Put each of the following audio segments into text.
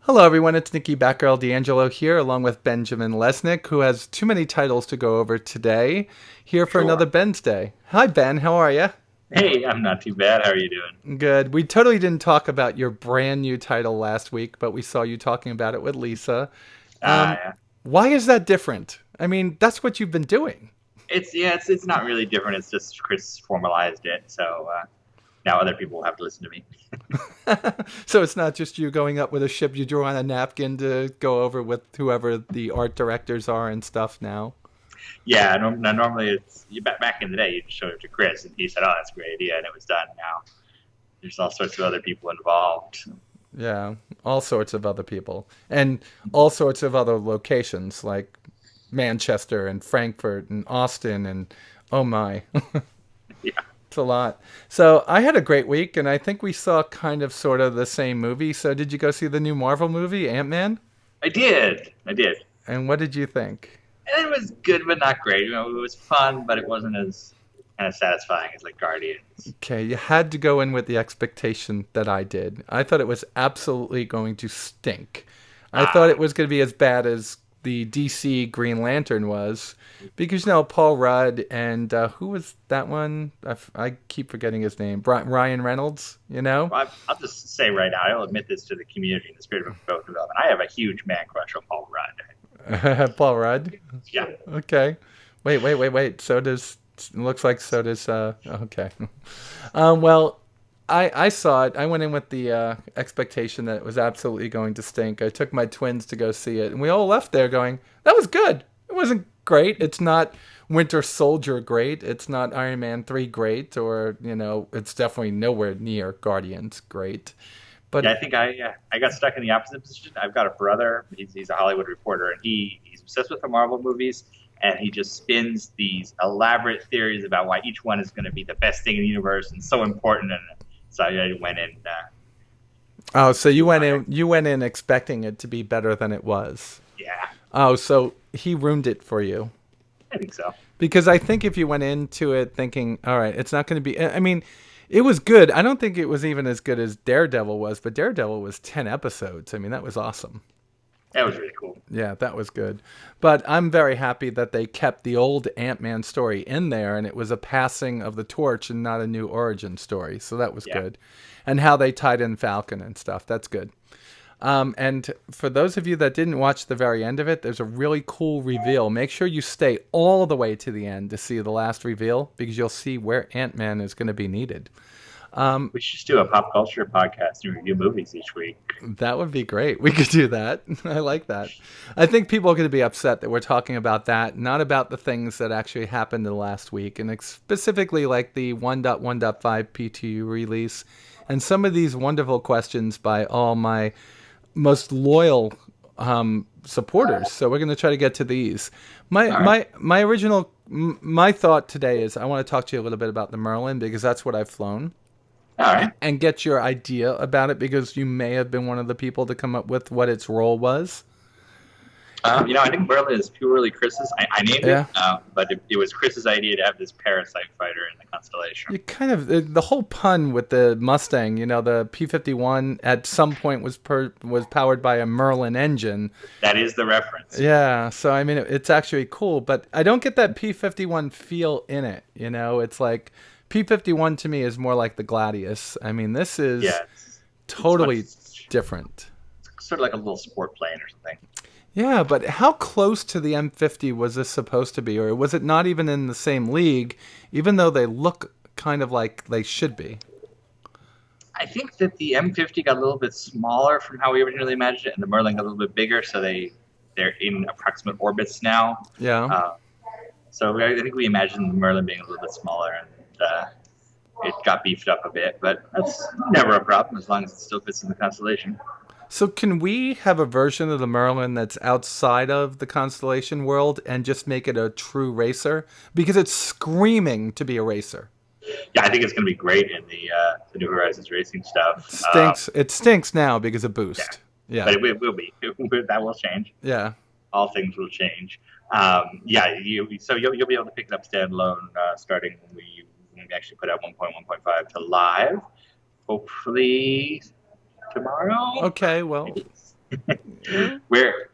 Hello, everyone. It's Nikki Batgirl D'Angelo here, along with Benjamin Lesnick, who has too many titles to go over today. Here for another Sure. Bensday. Hi, Ben. How are you? Hey, I'm not too bad. How are you doing? Good. We totally didn't talk about your brand new title last week, but we saw you talking about it with Lisa. Um, Yeah. why is that different? I mean, that's what you've been doing. It's not really different. It's just Chris formalized it, so now other people will have to listen to me. So it's not just you going up with a ship you drew on a napkin to go over with whoever the art directors are and stuff now. Yeah, normally it's back in the day. You just showed it to Chris, and he said, "Oh, that's a great idea," and it was done. Now there's all sorts of other people involved. Yeah, all sorts of other people and all sorts of other locations like Manchester and Frankfurt and Austin and oh my, Yeah, it's a lot. So I had a great week and I think we saw kind of sort of the same movie. So did you go see the new Marvel movie, Ant-Man? I did. I did, And what did you think? and it was good, but not great. It was fun, but it wasn't as kind of satisfying as like Guardians. Okay, you had to go in with the expectation that I did. I thought it was absolutely going to stink. I thought Ah, it was going to be as bad as the DC Green Lantern was, because Paul Rudd and who was that one? I keep forgetting his name. Ryan Reynolds. I'll just say right now, I'll admit this to the community in the spirit of both development. I have a huge man crush on Paul Rudd. Paul Rudd. Yeah, Okay. Wait. So does looks like so does. Okay. Well, I saw it. I went in with the expectation that it was absolutely going to stink. I took my twins to go see it, and we all left there going, "That was good. It wasn't great. It's not Winter Soldier great. It's not Iron Man 3 great, or it's definitely nowhere near Guardians great." yeah. But I got stuck in the opposite position. I've got a brother. He's a Hollywood reporter, and he's obsessed with the Marvel movies, and he just spins these elaborate theories about why each one is going to be the best thing in the universe and so important. And so I went in. oh, so you went in expecting it to be better than it was. Yeah, Oh, so he ruined it for you. I think so. Because I think if you went into it thinking, all right, it's not going to be. I mean, it was good. I don't think it was even as good as Daredevil was, but Daredevil was 10 episodes. I mean, that was awesome. That was really cool. Yeah, that was good. But I'm very happy that they kept the old Ant-Man story in there and it was a passing of the torch and not a new origin story. So that was Yeah. good. And how they tied in Falcon and stuff. That's good. And for those of you that didn't watch the very end of it, there's a really cool reveal. Make sure you stay all the way to the end to see the last reveal because you'll see where Ant-Man is going to be needed. We should just do a pop culture podcast and review movies each week. That would be great. We could do that. I like that. I think people are going to be upset that we're talking about that, not about the things that actually happened in the last week, and specifically like the 1.1.5 PTU release and some of these wonderful questions by all my most loyal supporters. So we're going to try to get to these. My All right. my my original my thought today is I want to talk to you a little bit about the Merlin because that's what I've flown All right. and get your idea about it because you may have been one of the people to come up with what its role was. I think Merlin is purely Chris's. I named it, Yeah. but it was Chris's idea to have this parasite fighter in the constellation. You kind of the whole pun with the Mustang, the P-51 at some point was powered by a Merlin engine. That is the reference. Yeah, so I mean it's actually cool, but I don't get that P-51 feel in it. It's like P-51 to me is more like the Gladius. I mean, this is Yeah, it's much totally different. sort of like a little sport plane or something. Yeah, but how close to the M50 was this supposed to be? Or was it not even in the same league, even though they look kind of like they should be? I think that the M50 got a little bit smaller from how we originally imagined it, and the Merlin got a little bit bigger, so they're in approximate orbits now. Yeah. Uh, so I think we imagined the Merlin being a little bit smaller, and it got beefed up a bit, but that's never a problem as long as it still fits in the constellation. So can we have a version of the Merlin that's outside of the Constellation world and just make it a true racer? Because it's screaming to be a racer. Yeah, I think it's going to be great in the New Horizons racing It stuff. stinks. It stinks now because of Yeah, Boost. Yeah. but it will be. That will change. Yeah. All things will change. Yeah, you'll be able to pick it up standalone starting when we actually put out 1.1.5 to live. Hopefully tomorrow. Okay, well, Maybe. Yeah. We're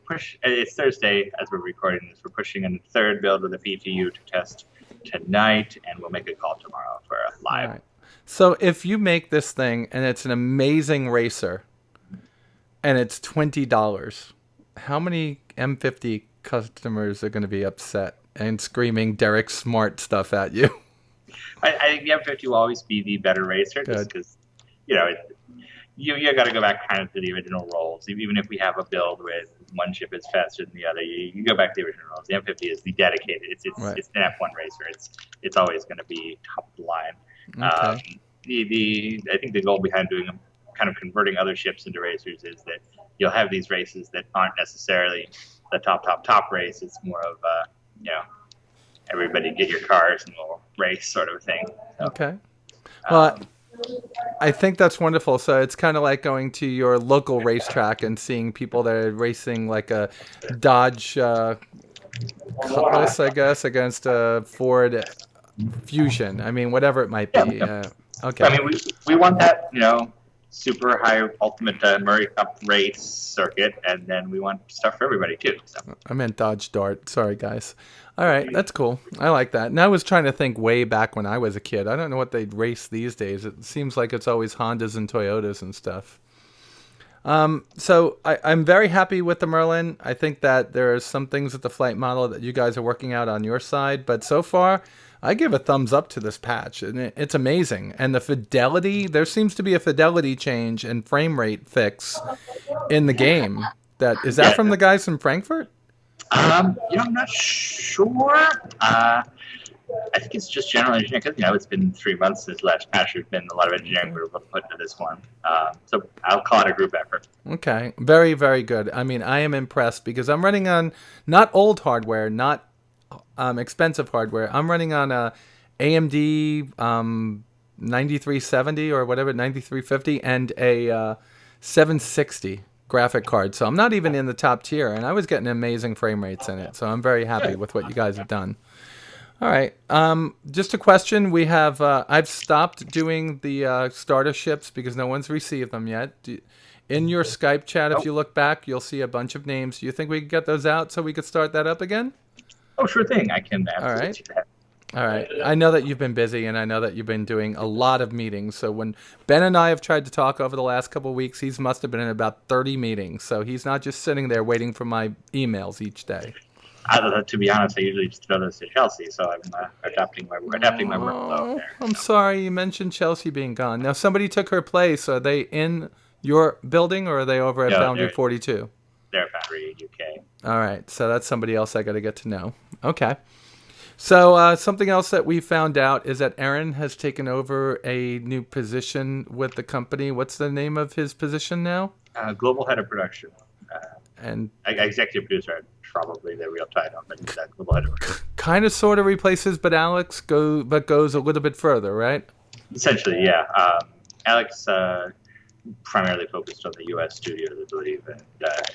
push. It's Thursday as we're recording this. We're pushing in the third build of the PTU to test tonight, and we'll make a call tomorrow for a All live. right. So if you make this thing and it's an amazing racer and it's $20, how many M50 customers are going to be upset and screaming Derek Smart stuff at you? I think the M50 will always be the better racer, just Good. because you know you got to go back kind of to the original roles. Even if we have a build with one chip is faster than the other, you go back to the original roles. The M50 is the dedicated. Right. It's an F1 racer. It's always going to be top of the line. Um, Okay. the I think the goal behind doing kind of converting other ships into racers is that you'll have these races that aren't necessarily the top race. It's more of a everybody get your cars and we'll race sort of thing. So, Okay. Well, um, I think that's wonderful. So it's kind of like going to your local racetrack and seeing people that are racing like a Dodge Cutlass, I guess, against a Ford Fusion. I mean, whatever it might yeah, be. I Okay. mean, we want that, super high ultimate Murray Cup race circuit, and then we want stuff for everybody too. So I meant Dodge Dart. Sorry, guys. All right, that's cool. I like that. And I was trying to think way back when I was a kid. I don't know what they'd race these days. It seems like it's always Hondas and Toyotas and stuff. So I'm very happy with the Merlin. I think that there are some things with the flight model that you guys are working out on your side, but so far, I give a thumbs up to this patch, and it's amazing. And the fidelity, there seems to be a fidelity change and frame rate fix in the game. That is that yeah, from the guys from Frankfurt? I'm not sure. I think it's just general engineering because it's been 3 months since last patch. There's been a lot of engineering we were able to put into this one. So I'll call it a group effort. Okay, very, very good. I mean, I am impressed because I'm running on not old hardware, not expensive hardware. I'm running on a AMD 9370 or whatever, 9350, and a 760 graphic card. So I'm not even in the top tier, and I was getting amazing frame rates in it. So I'm very happy with what you guys have done. All right. Just a question. We have. I've stopped doing the starter ships because no one's received them yet. In your Skype chat, if Oh, you look back, you'll see a bunch of names. Do you think we could get those out so we could start that up again? oh, sure thing. I can All absolutely right. do that. All right. I know that you've been busy, and I know that you've been doing a lot of meetings. So when Ben and I have tried to talk over the last couple of weeks, he's must have been in about 30 meetings. So he's not just sitting there waiting for my emails each day. To be honest, I usually just throw this to Chelsea, so I'm adapting my workflow Oh, there. I'm sorry you mentioned Chelsea being gone. Now somebody took her place. Are they in your building or are they over at No, Boundary 42? they're Foundry UK. All right, so that's somebody else I got to get to know. Okay. So something else that we found out is that Aaron has taken over a new position with the company. What's the name of his position now? Global head of production. And Executive producer, probably the real title, but he's global head of production. kind of sort of replaces, but goes a little bit further, right? Essentially, yeah. Alex primarily focused on the U.S. studios, I believe, and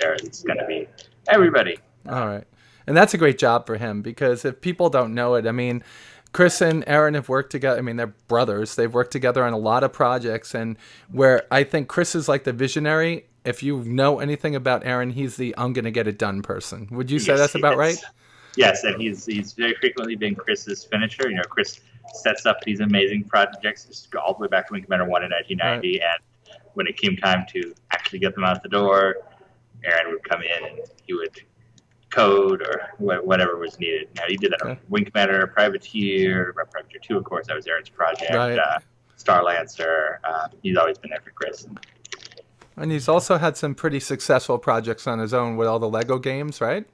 Aaron's going to be everybody. All right. And that's a great job for him because if people don't know it, I mean, Chris and Aaron have worked together. I mean, they're brothers. They've worked together on a lot of projects. And where I think Chris is like the visionary, if you know anything about Aaron, he's the I'm going to get it done person. Would you say Yes, that's about right? Yes, and he's very frequently been Chris's finisher. Chris sets up these amazing projects just all the way back to Wing Commander 1 in Right. 1990, and when it came time to actually get them out the door, Aaron would come in and he would code or whatever was needed. He did that on Okay. Wing Commander, Privateer 2, of course, that was Aaron's project. Right. Star Lancer. He's always been there for Chris. And he's also had some pretty successful projects on his own with all the Lego games, right?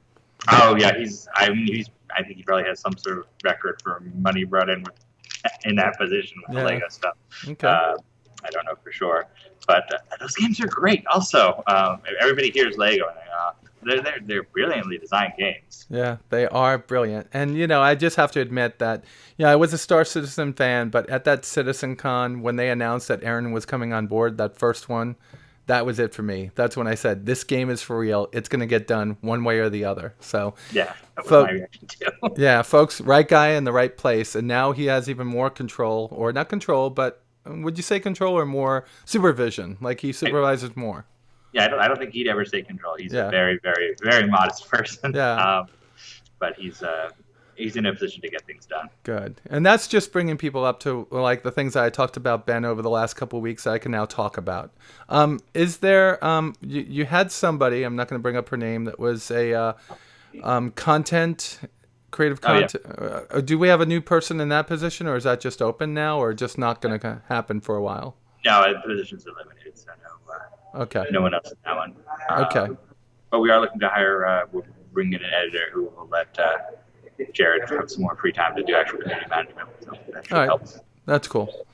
Oh yeah, I think he probably has some sort of record for money brought in in that position with the Yeah. Lego stuff. Okay. I don't know for sure, but those games are great. Also, everybody hears Lego, and they're brilliantly designed games. Yeah, they are brilliant. And, I just have to admit that, I was a Star Citizen fan, but at that Citizen Con, when they announced that Aaron was coming on board, that first one, that was it for me. That's when I said, this game is for real. It's going to get done one way or the other. So, Yeah, that was Fo- my reaction too. yeah, folks, right guy in the right place. And now he has even more control, or not control, but would you say control or more supervision? Like he supervises more. Yeah, I don't think he'd ever take control. He's a Yeah. very, very, very modest person. Yeah. But he's in a position to get things done. Good. And that's just bringing people up to like the things I talked about, Ben, over the last couple of weeks I can now talk about. Is there, you had somebody, I'm not going to bring up her name, that was a content, creative Oh yeah. content. Do we have a new person in that position, or is that just open now, or just not going to happen for a while? No, the position's eliminated, so Okay. no one else in that one. Okay. But we are looking to hire, we'll bring in an editor who will let Jared have some more free time to do actual community management. So that should All right. help. That's cool.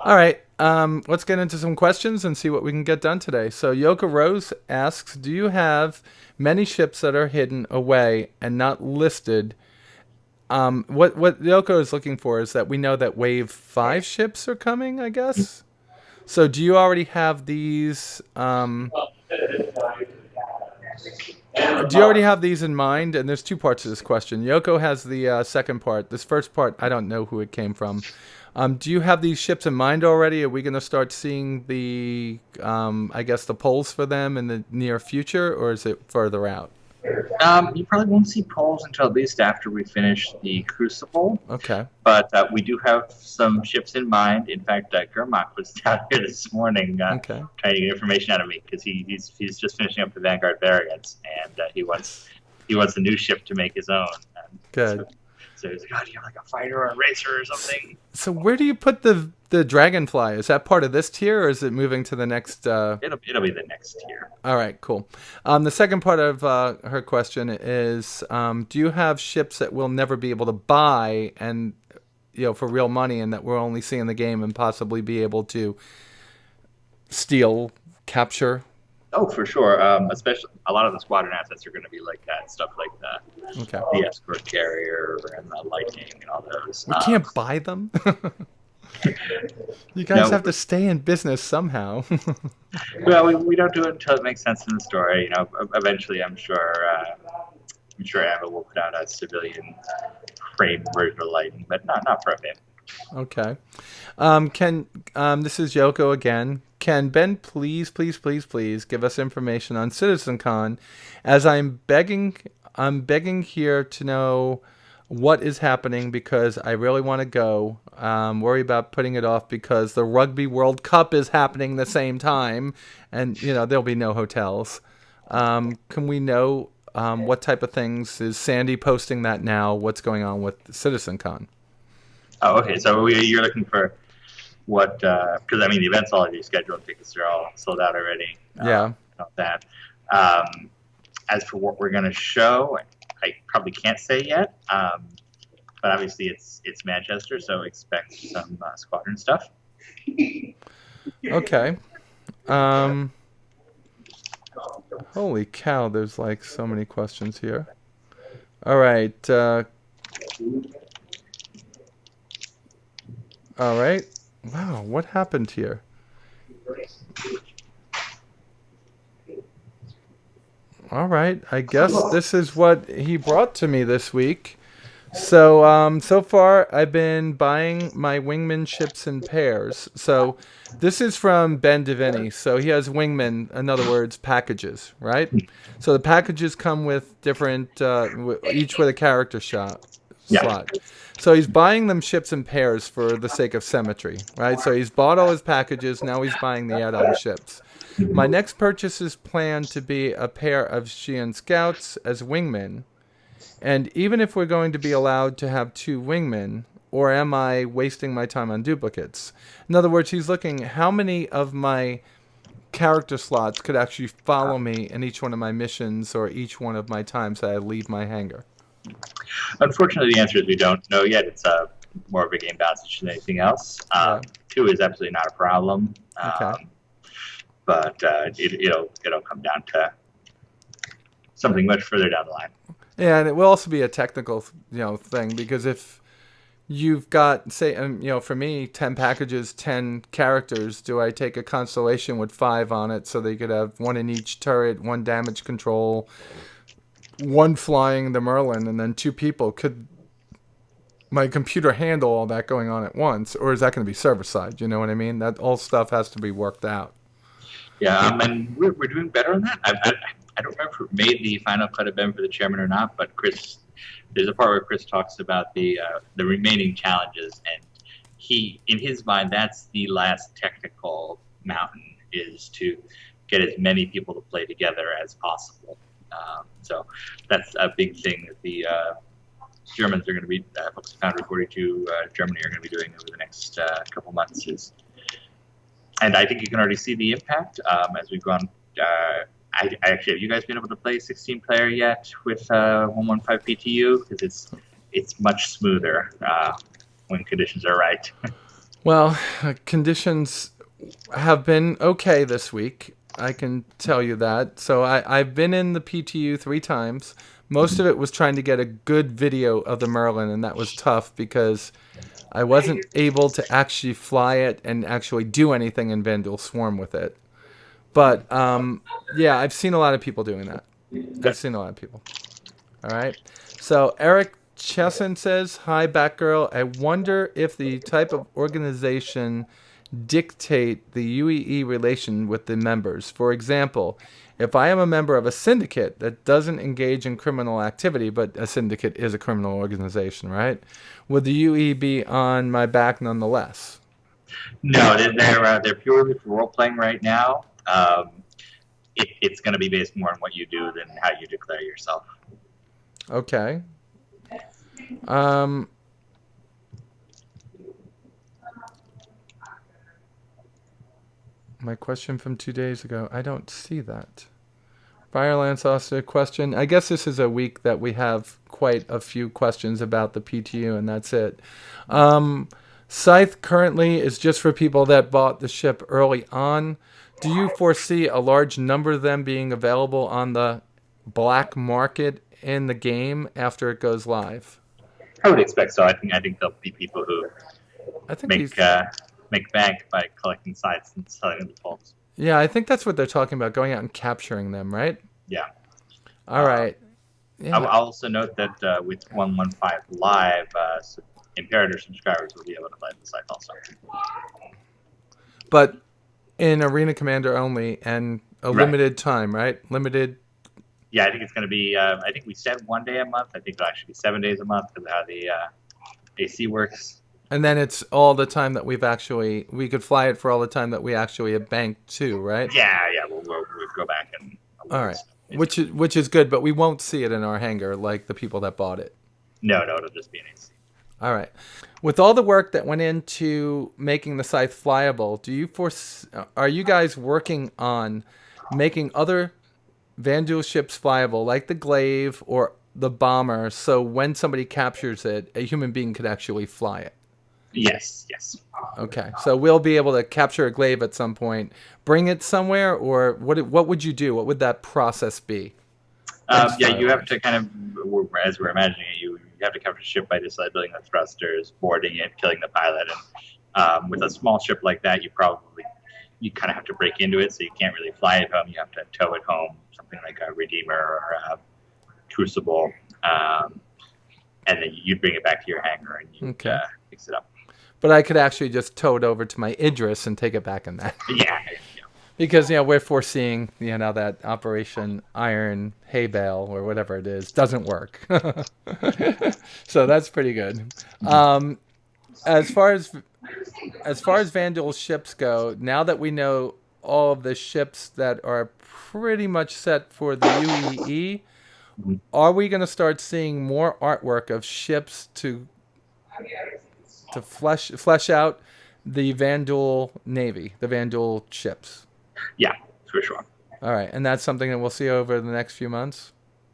All right. Let's get into some questions and see what we can get done today. So Yoka Rose asks, do you have many ships that are hidden away and not listed? What Yoko is looking for is that we know that Wave 5 ships are coming, I guess. So do you already have these? Do you already have these in mind? And there's two parts to this question. Yoko has the second part. This first part, I don't know who it came from. Do you have these ships in mind already? Are we going to start seeing the, I guess, the polls for them in the near future, or is it further out? You probably won't see polls until at least after we finish the Crucible. Okay. But we do have some ships in mind. In fact, Gurmak was down here this morning Okay. trying to get information out of me because he's just finishing up the Vanguard variants, and he wants a new ship to make his own. And Good. So he's like, "Oh, do you have like a fighter or a racer or something?" So where do you put the Dragonfly? Is that part of this tier, or is it moving to the next? It'll be the next tier. All right, cool. The second part of her question is, do you have ships that we'll never be able to buy and, for real money, and that we'll only see in the game and possibly be able to steal, capture? Oh, for sure. Especially a lot of the squadron assets are going to be like that. Stuff like the escort carrier and the lightning and all those. We can't buy them. You guys have to stay in business somehow. Well, we don't do it until it makes sense in the story. Eventually, I'm sure Ava will put out a civilian frame version of Lightning, but not for a bit. Okay. This is Yoko again. Can Ben please give us information on CitizenCon, as I'm begging here to know what is happening because I really want to go. Worry about putting it off because the Rugby World Cup is happening the same time, and there'll be no hotels. Can we know what type of things is Sandy posting that now? What's going on with CitizenCon? Oh, okay. So you're looking for what? Because the event's already scheduled. Tickets are all sold out already. Yeah. About that. As for what we're going to show, I probably can't say yet. But obviously it's Manchester, so expect some squadron stuff. Okay. Holy cow! There's like so many questions here. All right. All right. Wow, what happened here? All right, I guess this is what he brought to me this week. So, so far I've been buying my wingman ships in pairs. So, this is from Ben Devini. So he has wingman, in other words, packages, right? So the packages come with different, each with a character slot. So he's buying them ships in pairs for the sake of symmetry, right? So he's bought all his packages. Now he's buying the add-on ships. My next purchase is planned to be a pair of Xi'an Scouts as wingmen. And even if we're going to be allowed to have two wingmen, or am I wasting my time on duplicates? In other words, he's looking how many of my character slots could actually follow me in each one of my missions or each one of my times that I leave my hangar. Unfortunately, the answer is we don't know yet. It's more of a game balance than anything else. Two is absolutely not a problem. Okay. But it'll come down to something much further down the line. Yeah, and it will also be a technical, thing, because if you've got, say, for me, 10 packages, 10 characters, do I take a constellation with 5 on it so they could have 1 in each turret, 1 damage control, 1 flying the Merlin, and then 2 people? Could my computer handle all that going on at once, or is that going to be server side? You know what I mean? That all stuff has to be worked out. Yeah, and we're doing better on that. I don't remember if we made the final cut of Ben for the chairman or not, but Chris, there's a part where Chris talks about the remaining challenges, and he, in his mind, that's the last technical mountain, is to get as many people to play together as possible. So that's a big thing that the Germans are going to be, folks at Foundry 42 Germany are going to be doing over the next couple months. And I think you can already see the impact as we've gone. I actually, have you guys been able to play 16-player yet with 115 PTU? Because it's much smoother when conditions are right. Well, conditions have been okay this week. I can tell you that. So I've been in the PTU 3 times. Most of it was trying to get a good video of the Merlin, and that was tough because I wasn't able to actually fly it and actually do anything in Vandal Swarm with it. But, yeah, I've seen a lot of people doing that. I've seen a lot of people. All right. So Eric Chesson says, "Hi, Batgirl. I wonder if the type of organization dictate the UEE relation with the members. For example, if I am a member of a syndicate that doesn't engage in criminal activity, but a syndicate is a criminal organization, right? Would the UE be on my back nonetheless?" No, they're purely for role playing right now. It's going to be based more on what you do than how you declare yourself. Okay. My question from 2 days ago, I don't see that. Firelance asked a question. I guess this is a week that we have quite a few questions about the PTU, and that's it. Scythe currently is just for people that bought the ship early on. Do you foresee a large number of them being available on the black market in the game after it goes live? I would expect so. I think there'll be people who I think make bank by collecting sites and selling them to folks. Yeah, I think that's what they're talking about, going out and capturing them, right? Yeah. All right. Yeah. I'll also note that with 115 Live, Imperator subscribers will be able to play the site also. But in Arena Commander only and a limited time, right? Limited. Yeah, I think it's going to be, I think we said 1 day a month. I think it'll actually be 7 days a month because of how the AC works. And then it's all the time that we could fly it for all the time that we actually have banked too, right? Yeah, we'll go back and. All right, which is good, but we won't see it in our hangar like the people that bought it. No, it'll just be an AC. All right. With all the work that went into making the Scythe flyable, are you guys working on making other Vandal ships flyable, like the Glaive or the Bomber, so when somebody captures it, a human being could actually fly it? Yes. Okay, so we'll be able to capture a Glaive at some point, bring it somewhere, or what would you do? What would that process be? You have to kind of, as we're imagining it, you have to capture a ship by just building the thrusters, boarding it, killing the pilot, and with a small ship like that, you kind of have to break into it, so you can't really fly it home. You have to tow it home, something like a Redeemer or a Crucible, and then you'd bring it back to your hangar and you fix it up. But I could actually just tow it over to my Idris and take it back in that. Yeah. Because we're foreseeing that Operation Iron Hay Bale or whatever it is doesn't work. So that's pretty good. As far as Vandal ships go, now that we know all of the ships that are pretty much set for the UEE, are we going to start seeing more artwork of ships to flesh out the Vandal Navy, the Vandal ships? Yeah, for sure. All right, and that's something that we'll see over the next few months?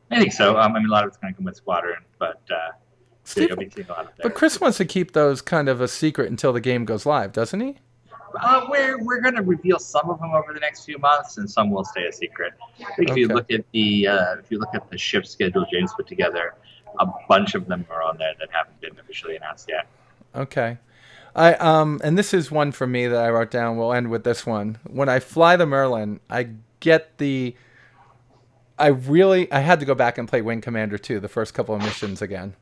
I think so. A lot of it's going to come with Squadron, but you'll be seeing a lot of there. But Chris wants to keep those kind of a secret until the game goes live, doesn't he? We're going to reveal some of them over the next few months, and some will stay a secret. I think if you look at the ship schedule James put together, a bunch of them are on there that haven't been officially announced yet. Okay. And this is one for me that I wrote down. We'll end with this one. When I fly the Merlin, I had to go back and play Wing Commander 2, the first couple of missions again.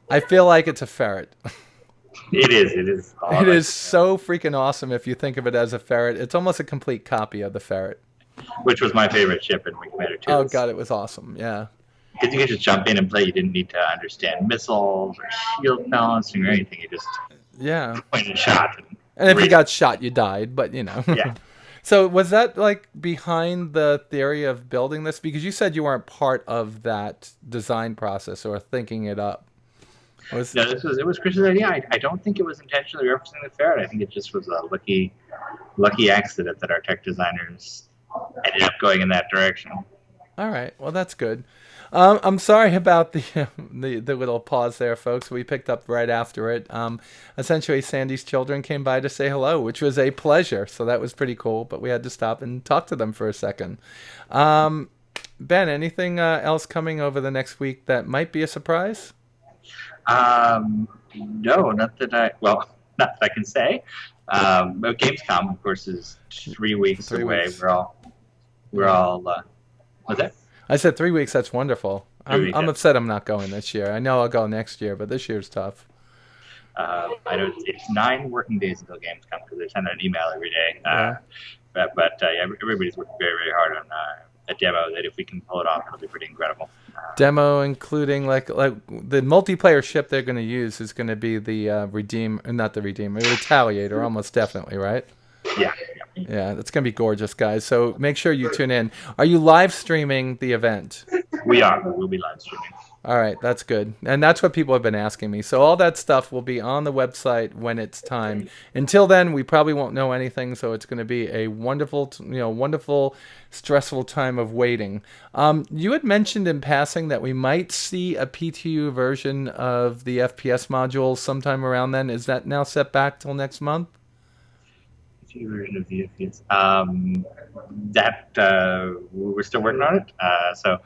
I feel like it's a ferret. It is. It is a It lot like is the ferret, so freaking awesome if you think of it as a ferret. It's almost a complete copy of the ferret. which was my favorite ship in Wing Commander 2. Oh god, it was awesome. Yeah. Because you could just jump in and play. You didn't need to understand missiles or shield balancing or anything. You just Yeah. point and shot. And if you Really, got shot, you died, but you know. yeah. So was that like behind the theory of building this? Because you said you weren't part of that design process or thinking it up. Was No, it was Chris's idea. I don't think it was intentionally referencing the ferret. I think it just was a lucky accident that our tech designers ended up going in that direction. all right. Well, that's good. I'm sorry about the, the little pause there, folks. We picked up right after it. Essentially, Sandy's children came by to say hello, which was a pleasure. So that was pretty cool. But we had to stop and talk to them for a second. Um, Ben, anything else coming over the next week that might be a surprise? No, not that not that I can say. But Gamescom, of course, is 3 weeks 3 weeks. away. We're all what's that? I said 3 weeks. That's wonderful. Three I'm weeks. upset I'm not going this year. I know I'll go next year, but this year's tough. I know it's 9 working days until Gamescom because they send out an email every day. Yeah. But yeah, everybody's working very, very hard on a demo that if we can pull it off, it'll be pretty incredible. Demo including like the multiplayer ship they're going to use is going to be the not the Redeemer, the Retaliator, almost definitely, right? Yeah, Yeah, that's going to be gorgeous, guys. So make sure you tune in. Are you live streaming the event? we are. We'll be live streaming. All right, that's good. And that's what people have been asking me. So all that stuff will be on the website when it's time. Until then, we probably won't know anything, so it's going to be a wonderful, wonderful, stressful time of waiting. You had mentioned in passing that we might see a PTU version of the FPS module sometime around then. Is that now set back till next month? Version of the FPS. That we're still working on it. So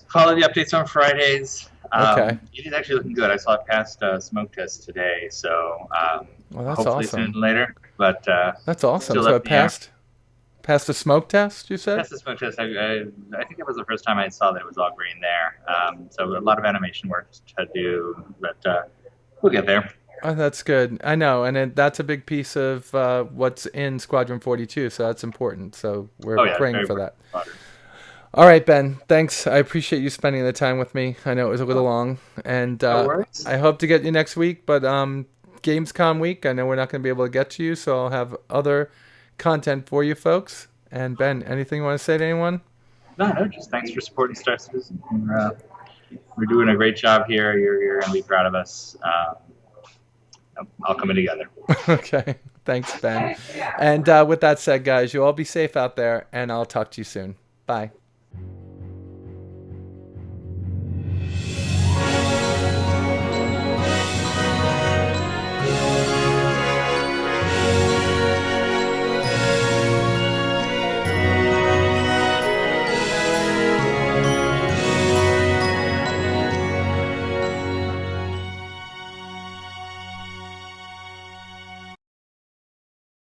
follow the updates on Fridays. Okay. It is actually looking good. I saw it past smoke test today, so Well, that's hopefully awesome. sooner than later. But That's awesome. still So up it in the air. passed the smoke test, you said? Past the smoke test, I think it was the first time I saw that it was all green there. So a lot of animation work to do, but we'll get there. Oh, that's good. I know, and that's a big piece of what's in Squadron 42, so that's important. So we're Oh yeah, praying very for that. important. All right, Ben. Thanks. I appreciate you spending the time with me. I know it was a little long, and No worries. I hope to get you next week. But Gamescom week, I know we're not going to be able to get to you, so I'll have other content for you folks. And Ben, anything you want to say to anyone? No, just thanks for supporting Star Citizen. We're doing a great job here. You're going to be proud of us. All coming together. Okay. Thanks, Ben. And with that said, guys, you all be safe out there, and I'll talk to you soon. Bye.